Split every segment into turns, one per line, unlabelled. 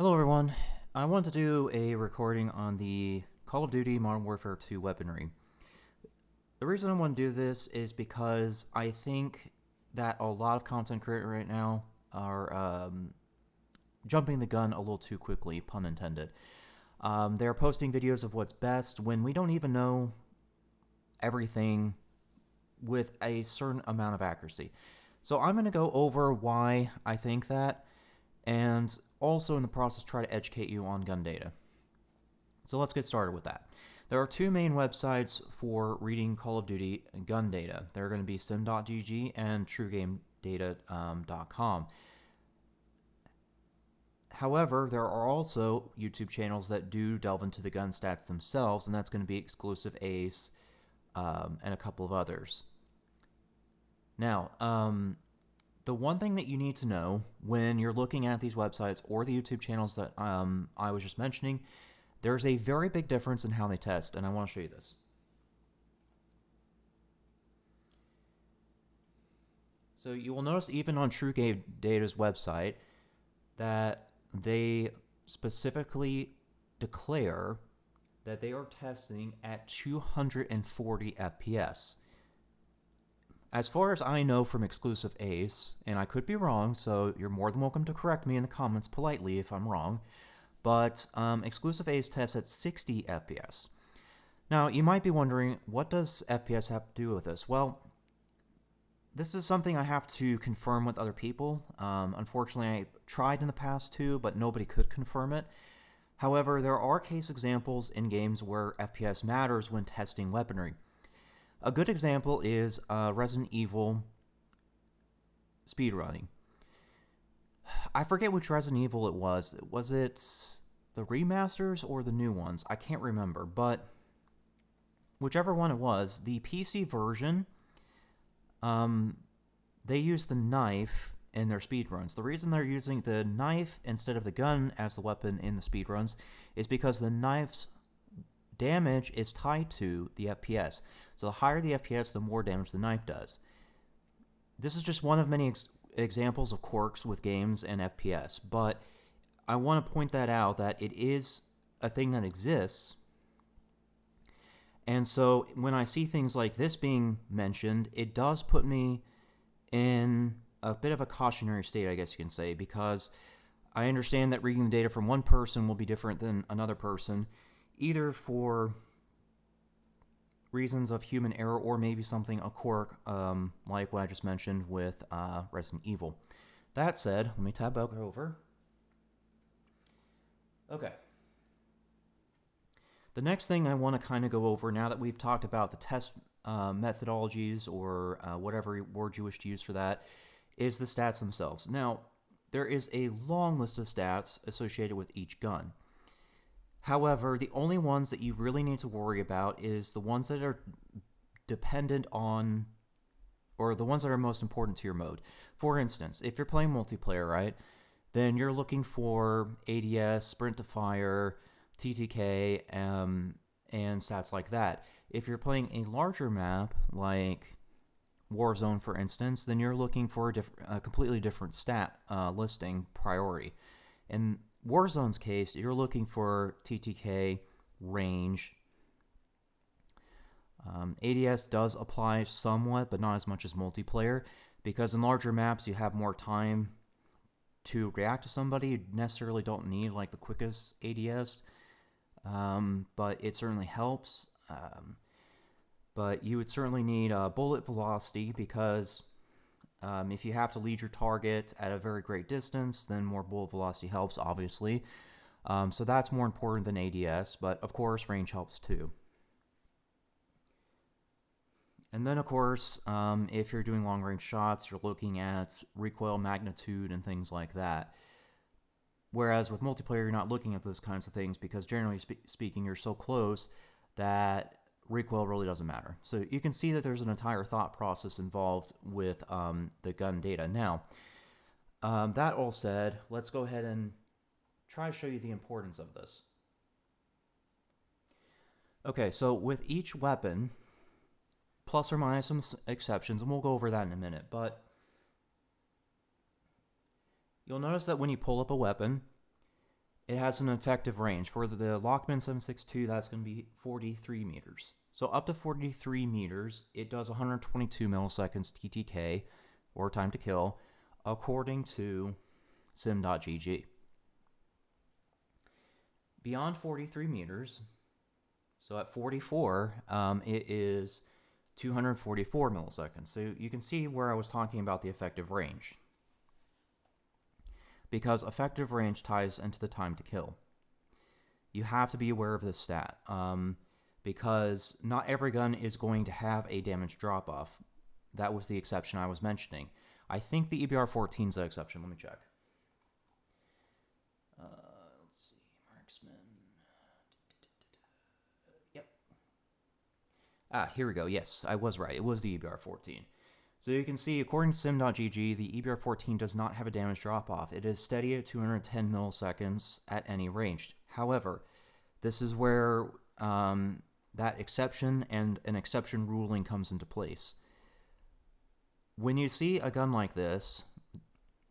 Hello everyone, I want to do a recording on the Call of Duty Modern Warfare 2 weaponry. The reason I want to do this is because I think that a lot of content creators right now are jumping the gun a little too quickly, pun intended. They're posting videos of what's best when we don't even know everything with a certain amount of accuracy. So I'm going to go over why I think that, and also in the process try to educate you on gun data. So let's get started with that. There are two main websites for reading Call of Duty gun data. They're going to be sim.gg and truegamedata.com. However, there are also YouTube channels that do delve into the gun stats themselves, and that's going to be Exclusive Ace and a couple of others. Now, the one thing that you need to know when you're looking at these websites or the YouTube channels that I was just mentioning, there's a very big difference in how they test, and I want to show you this. So you will notice even on TrueGameData's website that they specifically declare that they are testing at 240 FPS. As far as I know from Exclusive Ace, and I could be wrong, so you're more than welcome to correct me in the comments politely if I'm wrong, but Exclusive Ace tests at 60 FPS. Now, you might be wondering, what does FPS have to do with this? Well, this is something I have to confirm with other people. Unfortunately, I tried in the past too, but nobody could confirm it. However, there are case examples in games where FPS matters when testing weaponry. A good example is Resident Evil speedrunning. I forget which Resident Evil it was. Was it the remasters or the new ones? I can't remember, but whichever one it was, the PC version, they use the knife in their speedruns. The reason they're using the knife instead of the gun as the weapon in the speedruns is because the knife's damage is tied to the FPS. So the higher the FPS, the more damage the knife does. This is just one of many examples of quirks with games and FPS, but I want to point that out that it is a thing that exists. And so when I see things like this being mentioned, it does put me in a bit of a cautionary state, I guess you can say, because I understand that reading the data from one person will be different than another person, either for reasons of human error or maybe a quirk like what I just mentioned with Resident Evil. That said, let me tab back over. Okay. The next thing I want to kind of go over, now that we've talked about the test methodologies or whatever word you wish to use for that, is the stats themselves. Now, there is a long list of stats associated with each gun. However, the only ones that you really need to worry about is the ones that are dependent on, or the ones that are most important to your mode. For instance, if you're playing multiplayer, right, then you're looking for ADS, sprint to fire, TTK, and stats like that. If you're playing a larger map, like Warzone, for instance, then you're looking for a completely different stat listing priority. In Warzone's case, you're looking for TTK, range. ADS does apply somewhat, but not as much as multiplayer, because in larger maps you have more time to react to somebody. You necessarily don't need like the quickest ADS, but it certainly helps. But you would certainly need bullet velocity, because if you have to lead your target at a very great distance, then more bullet velocity helps, obviously. So that's more important than ADS, but of course range helps too. And then of course, if you're doing long range shots, you're looking at recoil magnitude and things like that. Whereas with multiplayer, you're not looking at those kinds of things, because generally speaking, you're so close that recoil really doesn't matter. So you can see that there's an entire thought process involved with the gun data. Now, that all said, let's go ahead and try to show you the importance of this. Okay, so with each weapon, plus or minus some exceptions, and we'll go over that in a minute, but you'll notice that when you pull up a weapon, it has an effective range. For the Lockman 7.62, that's going to be 43 meters. So up to 43 meters, it does 122 milliseconds TTK, or time to kill, according to sim.gg. Beyond 43 meters, so at 44, it is 244 milliseconds. So you can see where I was talking about the effective range, because effective range ties into the time to kill. You have to be aware of this stat, because not every gun is going to have a damage drop-off. That was the exception I was mentioning. I think the EBR-14 is the exception. Let me check. Let's see. Marksman. Yep. Here we go. Yes, I was right. It was the EBR-14. So you can see, according to sim.gg, the EBR-14 does not have a damage drop-off. It is steady at 210 milliseconds at any range. However, this is where that exception and an exception ruling comes into place. When you see a gun like this,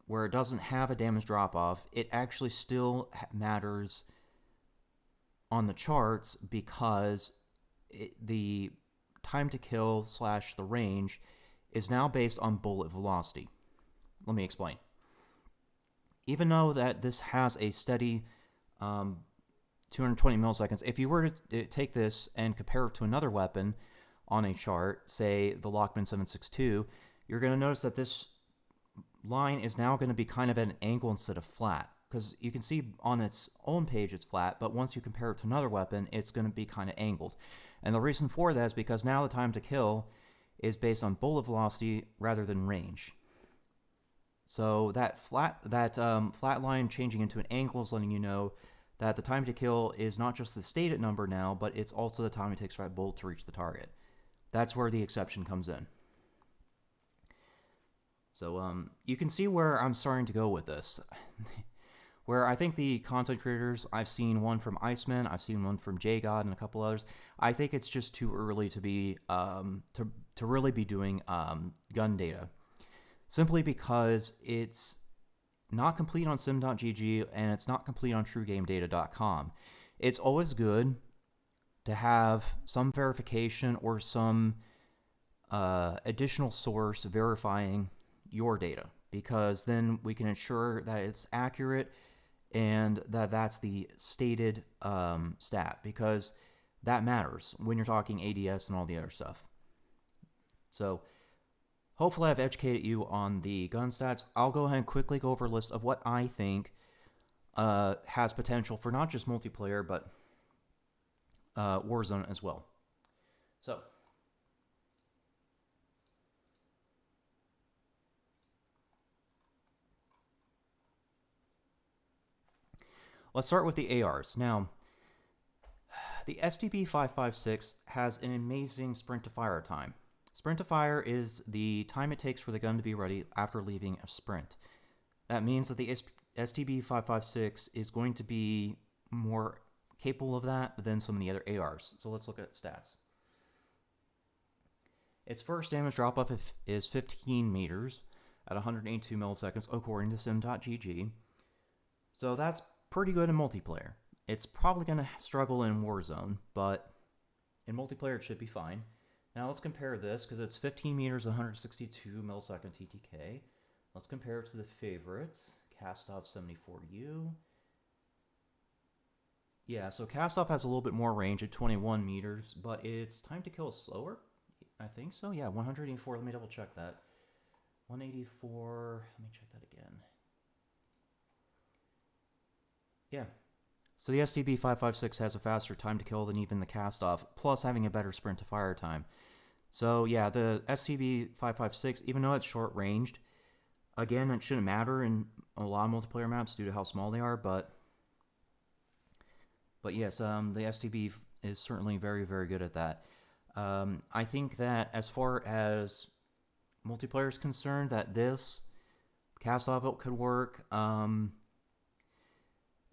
where it doesn't have a damage drop-off, it actually still matters on the charts, because the time to kill / the range is now based on bullet velocity. Let me explain. Even though that this has a steady 220 milliseconds, if you were to take this and compare it to another weapon on a chart, say the Lockman 7.62, you're going to notice that this line is now going to be kind of at an angle instead of flat. Because you can see on its own page it's flat, but once you compare it to another weapon, it's going to be kind of angled. And the reason for that is because now the time to kill is based on bullet velocity rather than range. So that flat line changing into an angle is letting you know that the time to kill is not just the stated number now, but it's also the time it takes for that bullet to reach the target. That's where the exception comes in. So you can see where I'm starting to go with this. Where I think the content creators, I've seen one from Iceman, I've seen one from JGod, and a couple others. I think it's just too early to be to really be doing gun data, simply because it's not complete on sim.gg and it's not complete on truegamedata.com. It's always good to have some verification or some additional source verifying your data, because then we can ensure that it's accurate and that that's the stated stat, because that matters when you're talking ADS and all the other stuff. So hopefully I've educated you on the gun stats. I'll go ahead and quickly go over a list of what I think has potential for not just multiplayer, but Warzone as well. So let's start with the ARs. Now, the STB-556 has an amazing sprint to fire time. Sprint to fire is the time it takes for the gun to be ready after leaving a sprint. That means that the STB-556 is going to be more capable of that than some of the other ARs. So let's look at stats. Its first damage drop-off is 15 meters at 182 milliseconds, according to sim.gg. So that's pretty good in multiplayer. It's probably going to struggle in Warzone, but in multiplayer it should be fine. Now let's compare this, because it's 15 meters, 162 millisecond TTK. Let's compare it to the favorites, Kastov 74U. Yeah, so Kastov has a little bit more range at 21 meters, but its time to kill is slower. I think so, yeah, 184. Let me double check that. 184, let me check that again. Yeah. So the STB-556 has a faster time to kill than even the Kastov, plus having a better sprint to fire time. So yeah, the STB-556, even though it's short-ranged, again, it shouldn't matter in a lot of multiplayer maps due to how small they are, but yes, the STB is certainly very, very good at that. I think that as far as multiplayer is concerned, that this Kastov could work,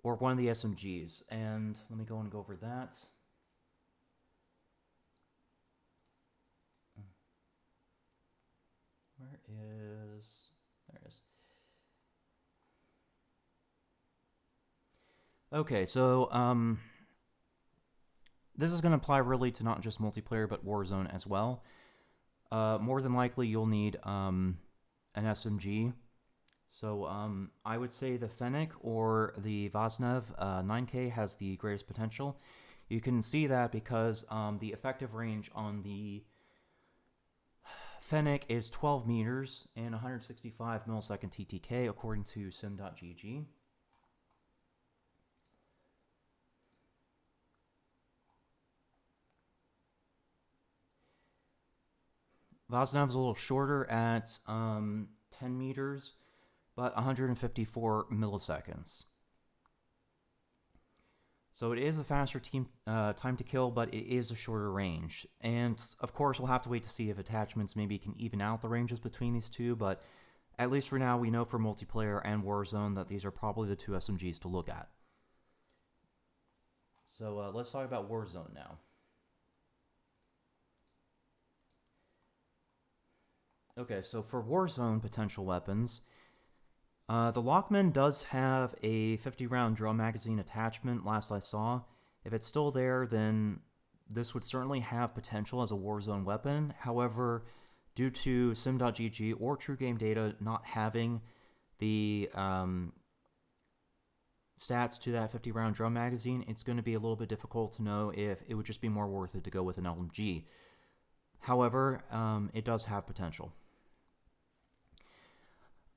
or one of the SMGs. And let me go over that. There it is. Okay, so this is going to apply really to not just multiplayer but Warzone as well. More than likely, you'll need an SMG. So I would say the Fennec or the Vaznev 9K has the greatest potential. You can see that because the effective range on the Fennec is 12 meters and 165 millisecond TTK according to sim.gg. Vaznev a little shorter at 10 meters, but 154 milliseconds. So it is a faster time to kill, but it is a shorter range. And of course, we'll have to wait to see if attachments maybe can even out the ranges between these two, but at least for now, we know for multiplayer and Warzone that these are probably the two SMGs to look at. So let's talk about Warzone now. Okay, so for Warzone potential weapons, the Lockman does have a 50-round drum magazine attachment, last I saw. If it's still there, then this would certainly have potential as a Warzone weapon. However, due to sim.gg or True Game Data not having the stats to that 50-round drum magazine, it's going to be a little bit difficult to know if it would just be more worth it to go with an LMG. However, it does have potential.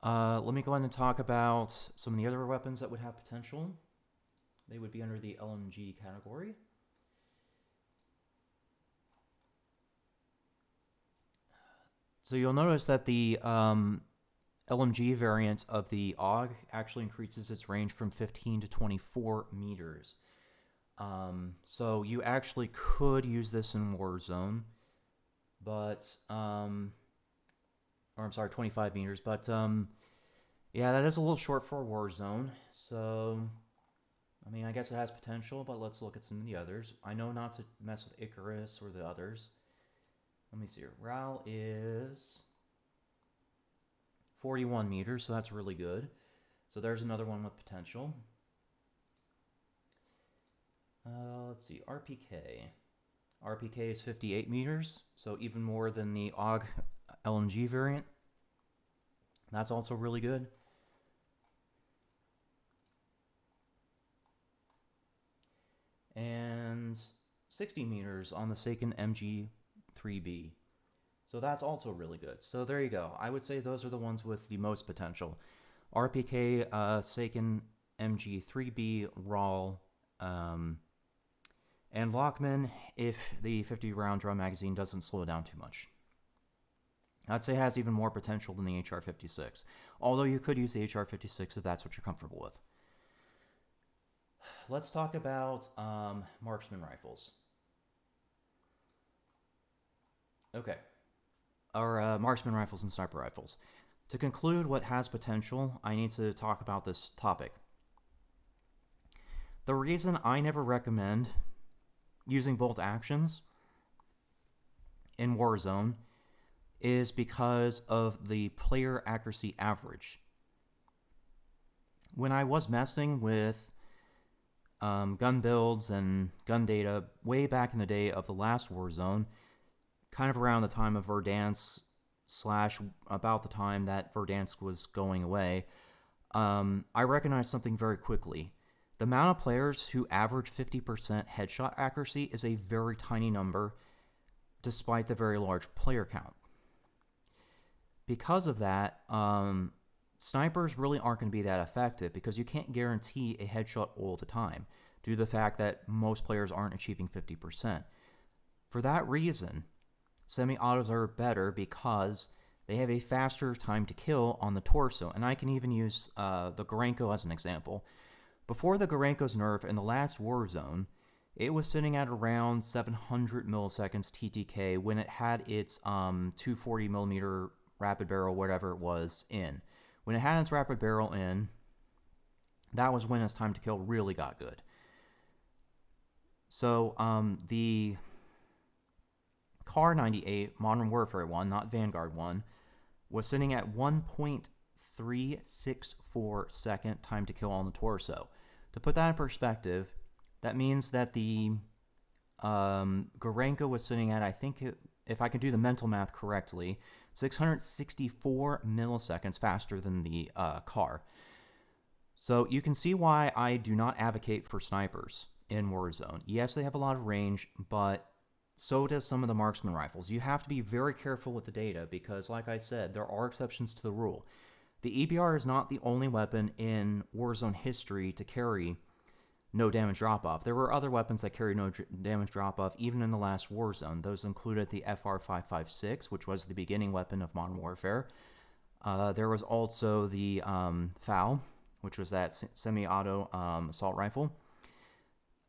Let me go ahead and talk about some of the other weapons that would have potential. They would be under the LMG category. So you'll notice that the LMG variant of the AUG actually increases its range from 15 to 24 meters. So you actually could use this in Warzone, but or I'm sorry, 25 meters, but yeah, that is a little short for Warzone, so I mean, I guess it has potential, but let's look at some of the others. I know not to mess with Icarus or the others. Let me see here. RAL is 41 meters, so that's really good. So there's another one with potential. Let's see, RPK. RPK is 58 meters, so even more than the AUG LMG variant. That's also really good. And 60 meters on the Seiken MG3B. So that's also really good. So there you go. I would say those are the ones with the most potential. RPK, Seiken MG3B, RAL, and Lockman if the 50-round drum magazine doesn't slow it down too much. I'd say it has even more potential than the HR-56, although you could use the HR-56 if that's what you're comfortable with. Let's talk about marksman rifles. Okay, or marksman rifles and sniper rifles. To conclude what has potential, I need to talk about this topic. The reason I never recommend using bolt actions in Warzone is because of the player accuracy average. When I was messing with gun builds and gun data way back in the day of the last Warzone, kind of around the time of Verdansk / about the time that Verdansk was going away, I recognized something very quickly. The amount of players who average 50% headshot accuracy is a very tiny number, despite the very large player count. Because of that, snipers really aren't going to be that effective because you can't guarantee a headshot all the time due to the fact that most players aren't achieving 50%. For that reason, semi-autos are better because they have a faster time to kill on the torso. And I can even use the Gorenko as an example. Before the Gorenko's nerf in the last Warzone, it was sitting at around 700 milliseconds TTK when it had its 240 millimeter rapid barrel, whatever it was, in. When it had its rapid barrel in, that was when its time to kill really got good. So the Car 98 Modern Warfare 1, not Vanguard 1, was sitting at 1.364 second time to kill on the torso. To put that in perspective, that means that the Gorenko was sitting at, I think, if I can do the mental math correctly, 664 milliseconds faster than the car. So you can see why I do not advocate for snipers in Warzone. Yes, they have a lot of range, but so does some of the marksman rifles. You have to be very careful with the data because, like I said, there are exceptions to the rule. The EBR is not the only weapon in Warzone history to carry no damage drop-off. There were other weapons that carried no damage drop-off even in the last Warzone. Those included the FR556, which was the beginning weapon of Modern Warfare. There was also the FAL, which was that semi-auto assault rifle.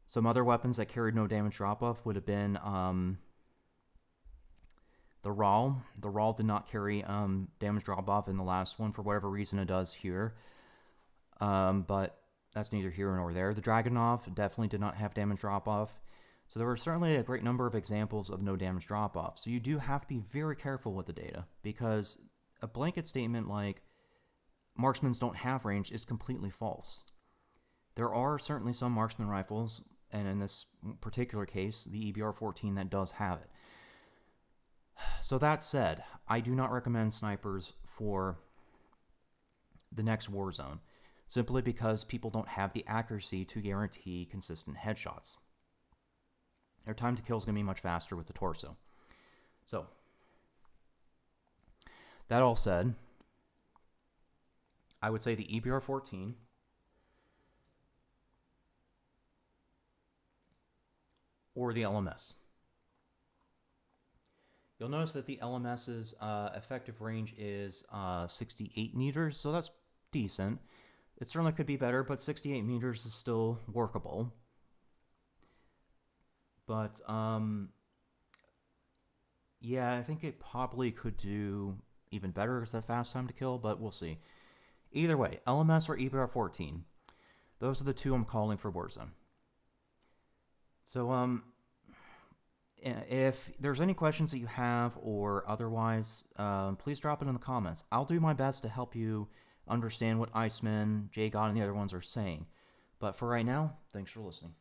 Some other weapons that carried no damage drop-off would have been the RAL. The RAL did not carry damage drop-off in the last one for whatever reason it does here. But that's neither here nor there. The Dragunov definitely did not have damage drop-off. So there were certainly a great number of examples of no damage drop-off. So you do have to be very careful with the data because a blanket statement like marksmans don't have range is completely false. There are certainly some marksman rifles, and in this particular case, the EBR-14 that does have it. So that said, I do not recommend snipers for the next Warzone, simply because people don't have the accuracy to guarantee consistent headshots. Their time to kill is going to be much faster with the torso. So, that all said, I would say the EBR-14 or the LMS. You'll notice that the LMS's effective range is 68 meters, so that's decent. It certainly could be better, but 68 meters is still workable. But, yeah, I think it probably could do even better because that fast time to kill, but we'll see. Either way, LMS or EBR-14, those are the two I'm calling for Warzone. So, if there's any questions that you have or otherwise, please drop it in the comments. I'll do my best to help you understand what Iceman, J God, and the other ones are saying. But for right now, thanks for listening.